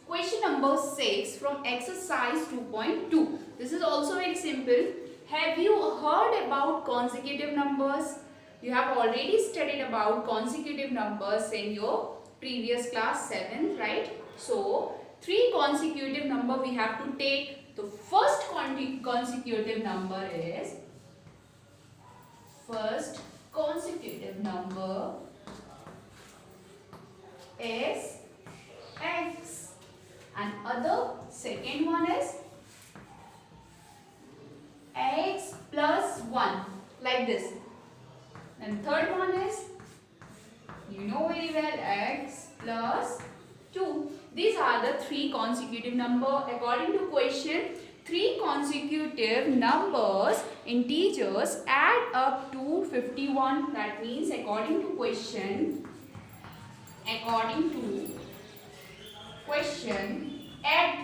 Question number 6 from exercise 2.2. This is also very simple. Have you heard about consecutive numbers? You have already studied about consecutive numbers in your previous class 7th, right? So, 3 consecutive number we have to take. The first consecutive number is x, and other second one is x plus 1, like this. And third one is, you know very well, x plus 2. These are the 3 consecutive numbers. According to question, 3 consecutive numbers, integers, add up to 51. That means according to question, add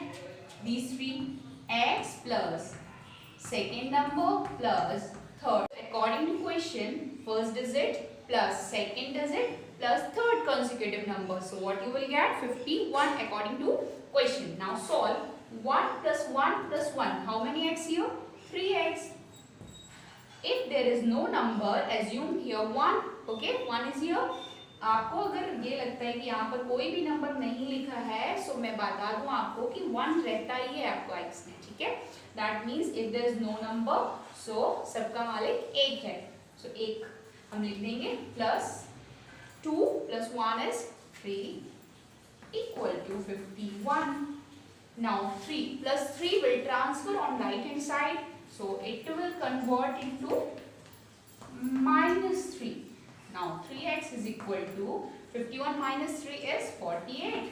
these 3, x plus second number plus third. According to question, first digit plus second digit plus third consecutive number. So what you will get? 51 according to question. Now solve. 1 plus 1 plus 1. How many x here? 3x. If there is no number, assume here 1. Okay, 1 is here. आपको अगर ये लगता है कि यहाँ पर कोई भी नंबर नहीं लिखा है, so मैं बता दूँ आपको कि 1 रहता ही है आपको x में, ठीक है? That means if there is no number, so सबका मालिक 1 है. So 1 हम लिख देंगे plus 2 plus 1 is 3 equal to 51. Now 3 plus 3 will transfer on right hand side, so it will convert into minus 3. Now 3x is equal to 51 minus 3 is 48.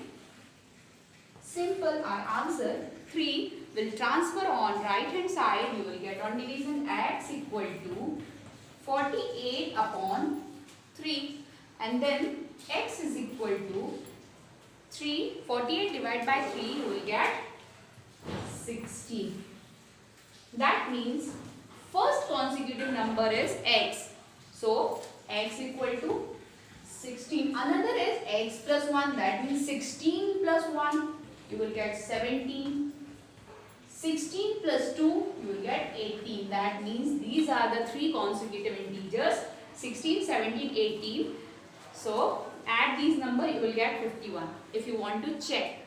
Simple. Our answer 3 will transfer on right hand side. You will get on division x equal to 48 upon 3, and then x is equal to 3. 48 divided by 3, you will get 16. That means first consecutive number is x. So x equal to 16. Another is x plus 1. That means 16 plus 1, you will get 17. 16 plus 2, you will get 18. That means these are the 3 consecutive integers, 16, 17, 18. So add these numbers, you will get 51. If you want to check